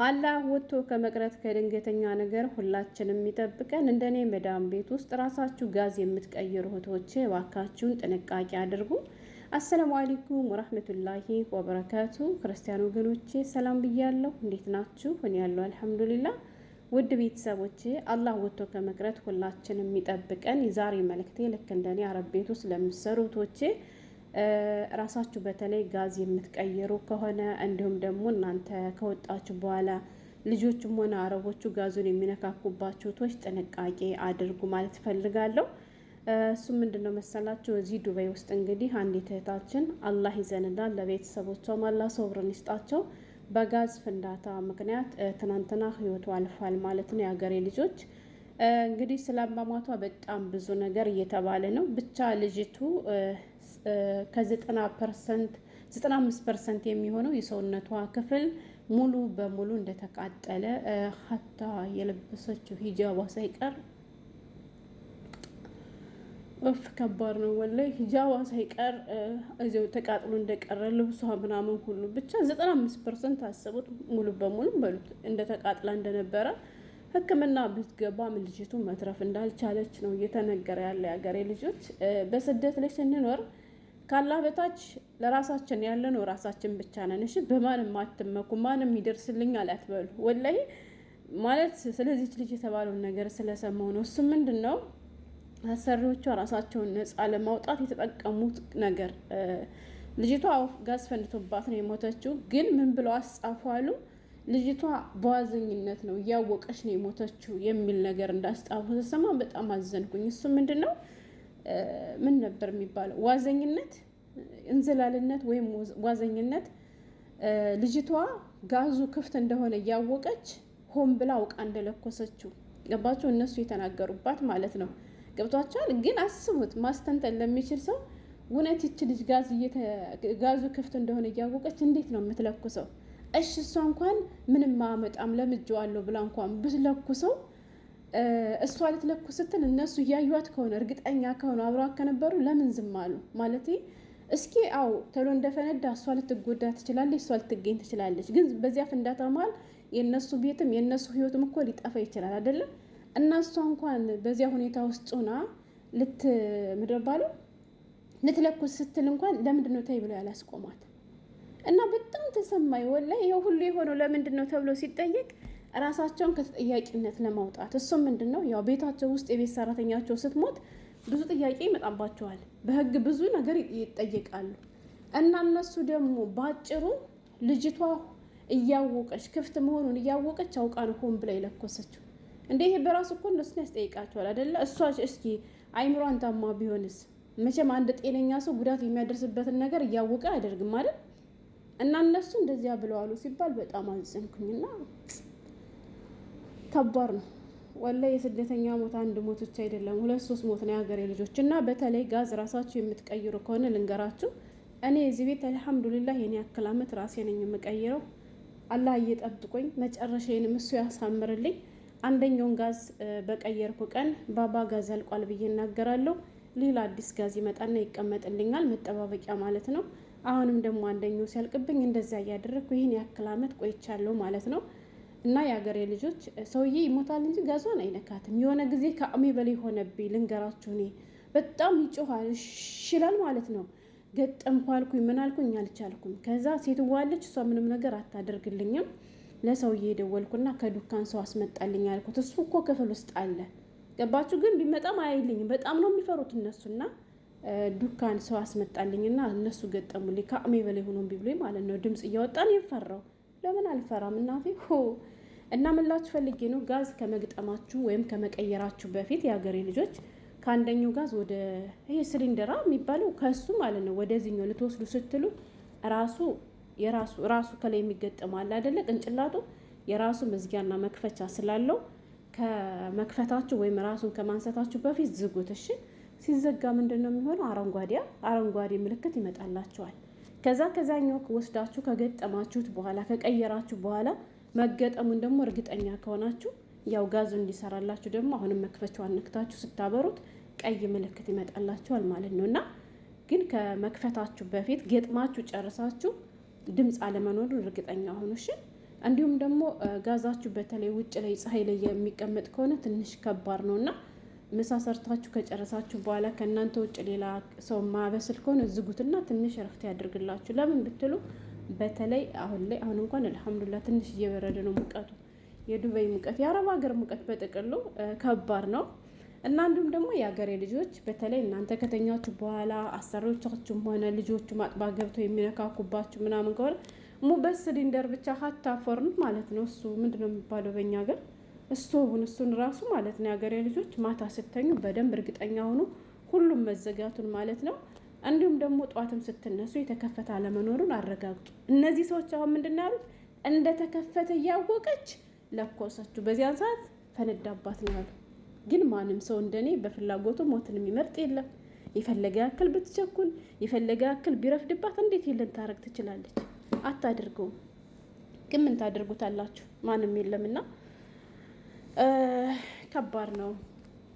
አላህ ወጥቶ ከመቅረት ከድንገተኛ ነገር ሁላችንም የሚጠብቀን። እንደኔ መዳም ቤት ውስጥ ራሳችሁ ጋዝ የምትቀይሩ እህቶቼ እባካችሁን ጥንቃቄ አድርጉ። አሰላሙ አለይኩም ወራህመቱላሂ ወበረካቱ። ክርስቲያን ወገኖቼ ሰላም ብያለሁ። እንዴት ናችሁ? እኔ ያለው አልሐምዱሊላህ። ውድ ቤተሰቦቼ አላህ ወጥቶ ከመቅረት ሁላችንም የሚጠብቀን። የዛሬ መልእክቴ ልክ እንደኔ አረብ ቤት ውስጥ ለምትሰሩ እህቶቼ ራሳችሁ በተለይ ጋዝ የምትቀይሩ ከሆነ እንዲሁም ደግሞ እናንተ ከወጣችሁ በኋላ ልጆችም ሆነ አረቦቹ ጋዙን የሚነካኩባችሁ እህቶች ጥንቃቄ አድርጉ ማለት እፈልጋለሁ። እሱ ምንድነው መሰላችሁ? እዚህ ዱባይ ውስጥ እንግዲህ አንዲት እህታችን አላህ ይዘንላል፣ ለቤተሰቦቿም አላህ ሶብርን ይስጣቸው፣ በጋዝ ፍንዳታ ምክንያት ትናንትና ህይወቱ አልፏል ማለት ነው። የሀገሬ ልጆች እንግዲህ ስለአሟሟቷ በጣም ብዙ ነገር እየተባለ ነው። ብቻ ልጅቱ ከ90% 95% የሚሆነው የሰውነቷ ክፍል ሙሉ በሙሉ እንደተቃጠለ ሀታ የለበሰችው ሂጃቧ ሳይቀር ከባድ ነው ወላሂ። ሂጃቧ ሳይቀር እዚያው ተቃጥሎ እንደቀረ ልብሷ ምናምን ሁሉ ብቻ 95% አሰቡት ሙሉ በሙሉ በሉት እንደተቃጥላ እንደነበረ። ሕክምና ብትገባም ልጅቱ መትረፍ እንዳልቻለች ነው እየተነገረ ያለ። የሀገሬ ልጆች በስደት ላይ ስንኖር ካላህ በታች ለራሳችን ያለነው ራሳችን ብቻ ነን። እሺ በማንም አትመኩ፣ ማንም ይደርስልኛል አትበሉ ወላሂ ማለት። ስለዚህ ልጅ የተባለውን ነገር ስለሰማው ነው። እሱ ምንድነው አሰሪዎቿ ራሳቸውን ነፃ ለማውጣት የተጠቀሙት ነገር። ልጅቷ ጋዝ ፈንድቶባት ነው የሞተችው። ግን ምን ብለው አስጻፏሉ? ልጅቷ በዋዘኝነት ነው እያወቀች ነው የሞተችው የሚል ነገር እንዳስጻፉ ተሰማ። በጣም አዘንኩኝ። እሱ ምንድነው ምን ነበር የሚባለው? ዋዘኝነት፣ እንዝላልነት ወይም ዋዘኝነት። ልጅቷ ጋዙ ክፍት እንደሆነ እያወቀች ሆን ብላ አውቃ እንደለኮሰችው ገባችሁ? እነሱ የተናገሩባት ማለት ነው። ገብቷቸዋል። ግን አስቡት፣ ማስተንተን ለሚችል ሰው እውነት ይች ልጅ ጋዙ ክፍት እንደሆነ እያወቀች እንዴት ነው የምትለኩሰው? እሺ እሷ እንኳን ምንም ማመጣም ለምጄዋለሁ ብላ እንኳን ብትለኩሰው እሷ ልትለኩስ ስትል እነሱ እያዩት ከሆነ እርግጠኛ ከሆነ አብረዋት ከነበሩ ለምን ዝም አሉ? ማለት እስኪ አው ተሎ እንደፈነዳ እሷ ልትጎዳ ትችላለች፣ እሷ ልትገኝ ትችላለች። ግን በዚያ ፍንዳታ መሀል የእነሱ ቤትም የእነሱ ህይወትም እኮ ሊጠፋ ይችላል አይደለም? እና እሷ እንኳን በዚያ ሁኔታ ውስጥ ሆና ልትለኩስ ስትል እንኳን ለምንድን ነው ተይ ብሎ ያላስቆማት? እና በጣም ተሰማኝ ወላሂ። ይሄ ሁሉ የሆነው ለምንድን ነው ተብሎ ሲጠየቅ ራሳቸውን ከተጠያቂነት ለማውጣት። እሱም ምንድን ነው ያው ቤታቸው ውስጥ የቤት ሰራተኛቸው ስትሞት ብዙ ጥያቄ ይመጣባቸዋል፣ በህግ ብዙ ነገር ይጠየቃሉ። እና እነሱ ደግሞ ባጭሩ ልጅቷ እያወቀች ክፍት መሆኑን እያወቀች አውቃ ነው ሆን ብላ የለኮሰችው። እንዴ ይሄ በራሱ እኮ እነሱን ያስጠይቃቸዋል አይደለ? እሷ እስኪ አይምሯን ታማ ቢሆንስ? መቼም አንድ ጤነኛ ሰው ጉዳት የሚያደርስበትን ነገር እያወቀ አያደርግም አይደል? እና እነሱ እንደዚያ ብለዋሉ ሲባል በጣም አዘንኩኝና ከባድ ነው ወላሂ። የስደተኛ ሞት አንድ ሞት ብቻ አይደለም፣ 2-3 ሞት ነው የሀገሬ ልጆች። እና በተለይ ጋዝ ራሳችሁ የምትቀይሩ ከሆነ ልንገራችሁ፣ እኔ እዚህ ቤት አልሐምዱሊላህ የኔ ያክል አመት ራሴ ነኝ የምቀይረው። አላህ እየጠብቆኝ መጨረሻዬንም እሱ ያሳምርልኝ። አንደኛውን ጋዝ በቀየርኩ ቀን ባባ ጋዝ አልቋል ብዬ እናገራለሁ። ሌላ አዲስ ጋዝ ይመጣና ይቀመጥልኛል፣ መጠባበቂያ ማለት ነው። አሁንም ደግሞ አንደኛው ሲያልቅብኝ እንደዚያ እያደረግኩ ይህን ያክል አመት ቆይቻለሁ ማለት ነው። እና የሀገሬ ልጆች ሰውዬ ይሞታል እንጂ ጋዟን አይነካትም። የሆነ ጊዜ ከአቅሜ በላይ ሆነብኝ ልንገራችሁ። እኔ በጣም ይጮሃል ይላል ማለት ነው። ገጠምኩ አልኩኝ ምን አልኩኝ አልቻልኩም። ከዛ ሴትዋለች፣ እሷ ምንም ነገር አታደርግልኝም። ለሰውዬ ደወልኩና ከዱካን ሰው አስመጣልኝ አልኩት። እሱ እኮ ክፍል ውስጥ አለ ገባችሁ? ግን ቢመጣም አይልኝም። በጣም ነው የሚፈሩት እነሱና ዱካን ሰው አስመጣልኝና እነሱ ገጠሙልኝ። ከአቅሜ በላይ ሆኖ ቢብሉኝ ማለት ነው። ድምጽ እያወጣን የፈራው ለምን አልፈራም እናቴ ሆ። እና ምላችሁ ፈልጌ ነው ጋዝ ከመግጠማችሁ ወይም ከመቀየራችሁ በፊት የሀገሬ ልጆች ከአንደኛው ጋዝ ወደ ይሄ ሲሊንደራ የሚባለው ከሱ ማለት ነው ወደዚህኛው ልትወስዱ ስትሉ ራሱ ከላይ የሚገጠመው አለ አይደለ? ቅንጭላቱ የራሱ መዝጊያና መክፈቻ ስላለው ከመክፈታችሁ ወይም ራሱን ከማንሳታችሁ በፊት ዝጉት። እሺ ሲዘጋ ምንድነው የሚሆነው? አረንጓዴ ምልክት ይመጣላችኋል። ከዛኛው ወስዳችሁ ከገጠማችሁት በኋላ ከቀየራችሁ በኋላ መገጠሙን ደግሞ እርግጠኛ ከሆናችሁ ያው ጋዙ እንዲሰራላችሁ ደግሞ አሁንም መክፈቻውን ነክታችሁ ስታበሩት ቀይ ምልክት ይመጣላችኋል ማለት ነው። እና ግን ከመክፈታችሁ በፊት ገጥማችሁ ጨርሳችሁ ድምፅ አለመኖሩን እርግጠኛ ሆኑ። እሺ እንዲሁም ደግሞ ጋዛችሁ በተለይ ውጭ ላይ ፀሐይ ላይ የሚቀመጥ ከሆነ ትንሽ ከባድ ነው እና ምሳ ሰርታችሁ ከጨረሳችሁ በኋላ ከእናንተ ውጭ ሌላ ሰው ማበስል ከሆነ ዝጉትና ትንሽ እረፍት ያደርግላችሁ። ለምን ብትሉ በተለይ አሁን ላይ አሁን እንኳን አልሐምዱሊላህ ትንሽ እየበረደ ነው ሙቀቱ። የዱባይ ሙቀት የአረብ ሀገር ሙቀት በጥቅሉ ከባድ ነው እና እንዲሁም ደግሞ የሀገሬ ልጆች በተለይ እናንተ ከተኛችሁ በኋላ አሰሪዎቻችሁም ሆነ ልጆቹ ማጥባ ገብተው የሚነካኩባችሁ ምናምን ከሆነ በሲሊንደር ብቻ ሀታ ፎርን ማለት ነው እሱ ምንድነው የሚባለው በእኛ ሀገር ስቶቡን እሱን ራሱ ማለት ነው የሀገሬ ልጆች ማታ ስተኙ በደንብ እርግጠኛ ሆኑ ሁሉም መዘጋቱን ማለት ነው። እንዲሁም ደግሞ ጠዋትም ስትነሱ የተከፈተ አለመኖሩን አረጋግጡ። እነዚህ ሰዎች አሁን ምንድን ነው ያሉት? እንደተከፈተ እያወቀች ለኮሰችው፣ በዚያን ሰዓት ፈነዳባት ነው ያሉ። ግን ማንም ሰው እንደኔ በፍላጎቱ ሞትን የሚመርጥ የለም። የፈለገ ያክል ብትቸኩል፣ የፈለገ ያክል ቢረፍድባት እንዴት የለን ታረግ ትችላለች? አታድርገውም። ግን ምን ታደርጉታላችሁ? ማንም የለምና ከባድ ነው።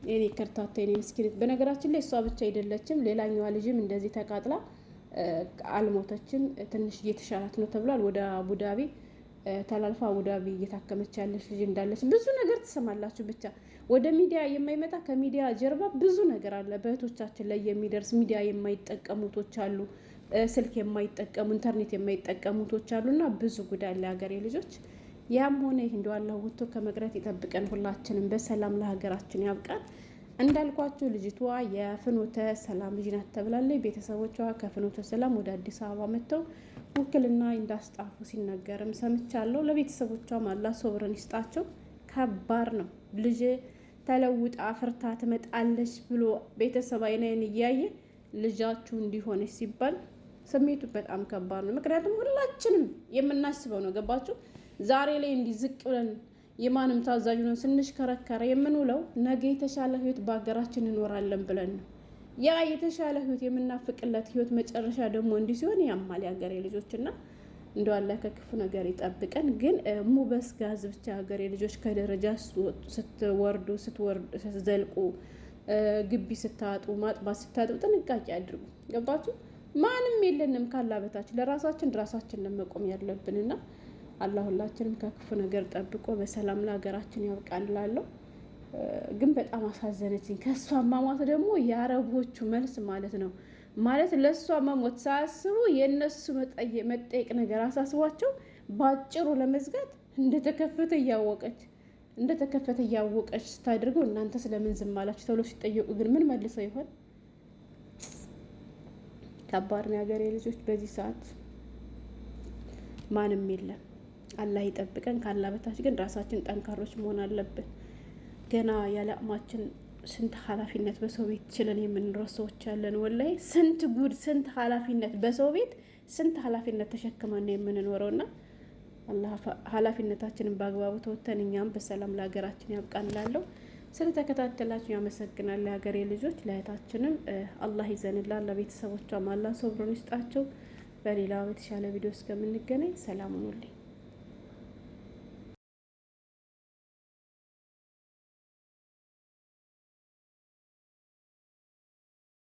የኔ ከርታታ የኔ ምስኪን። በነገራችን ላይ እሷ ብቻ አይደለችም፣ ሌላኛዋ ልጅም እንደዚህ ተቃጥላ አልሞተችም። ትንሽ እየተሻላት ነው ተብሏል። ወደ አቡዳቢ ተላልፋ አቡዳቢ እየታከመች ያለች ልጅ እንዳለች ብዙ ነገር ትሰማላችሁ። ብቻ ወደ ሚዲያ የማይመጣ ከሚዲያ ጀርባ ብዙ ነገር አለ። በእህቶቻችን ላይ የሚደርስ ሚዲያ የማይጠቀሙቶች አሉ፣ ስልክ የማይጠቀሙ ኢንተርኔት የማይጠቀሙቶች አሉና ብዙ ጉዳይ አለ ሀገሬ ልጆች። ያም ሆነ ይህ እንደው አላህ ወጥቶ ከመቅረት ይጠብቀን፣ ሁላችንም በሰላም ለሀገራችን ያብቃን። እንዳልኳችሁ ልጅቷ የፍኖተ ሰላም ልጅ ናት ተብላለች። ቤተሰቦቿ ከፍኖተ ሰላም ወደ አዲስ አበባ መጥተው ውክልና እንዳስጣፉ ሲነገርም ሰምቻለሁ። ለቤተሰቦቿም አላህ ሶብርን ይስጣቸው። ከባድ ነው። ልጅ ተለውጣ አፍርታ ትመጣለች ብሎ ቤተሰብ አይናይን እያየ ልጃችሁ እንዲሆነች ሲባል ስሜቱ በጣም ከባድ ነው። ምክንያቱም ሁላችንም የምናስበው ነው። ገባችሁ? ዛሬ ላይ እንዲህ ዝቅ ብለን የማንም ታዛዥ ነው ስንሽከረከረ የምንውለው ነገ የተሻለ ህይወት በሀገራችን እንኖራለን ብለን ነው። ያ የተሻለ ህይወት የምናፍቅለት ህይወት መጨረሻ ደግሞ እንዲህ ሲሆን ያማል የሀገሬ ልጆችና እንደው አላህ ከክፉ ነገር ይጠብቀን። ግን ሙበስ ጋዝ ብቻ ሀገሬ ልጆች ከደረጃ ስትወርዱ ስትዘልቁ ግቢ ስታጡ ማጥባት ስታጡ ጥንቃቄ አድርጉ። ገባችሁ? ማንም የለንም ካላ በታች ለራሳችን ለመቆም ያለብንና አላህ ሁላችንም ከክፉ ነገር ጠብቆ በሰላም ለሀገራችን ያብቃን እላለሁ። ግን በጣም አሳዘነችኝ። ከእሷ ማሟት ደግሞ የአረቦቹ መልስ ማለት ነው። ማለት ለእሷ መሞት ሳያስቡ የእነሱ መጠየቅ ነገር አሳስቧቸው በአጭሩ ለመዝጋት እንደተከፈተ እያወቀች ስታደርገው እናንተ ስለምን ዝም አላችሁ ተብሎ ሲጠየቁ ግን ምን መልሰው ይሆን? ከባድ ነው የሀገሬ ልጆች። በዚህ ሰዓት ማንም የለም። አላህ ይጠብቀን። ካላ በታች ግን ራሳችን ጠንካሮች መሆን አለብን። ገና ያለ አቅማችን ስንት ኃላፊነት በሰው ቤት ችለን የምንኖር ሰዎች ያለን። ወላሂ ስንት ጉድ፣ ስንት ኃላፊነት በሰው ቤት ስንት ኃላፊነት ተሸክመን የምንኖረው እና አላህ ኃላፊነታችንን በአግባቡ ተወተን እኛም በሰላም ለሀገራችን ያብቃን እላለሁ። ስለተከታተላችሁ ያመሰግናል። የሀገሬ ልጆች ለእህታችንም አላህ ይዘንላል፣ ለቤተሰቦቿም አላህ ሶብሩን ይስጣቸው። በሌላ የተሻለ ቪዲዮ እስከምንገናኝ ሰላም ሁኑልኝ።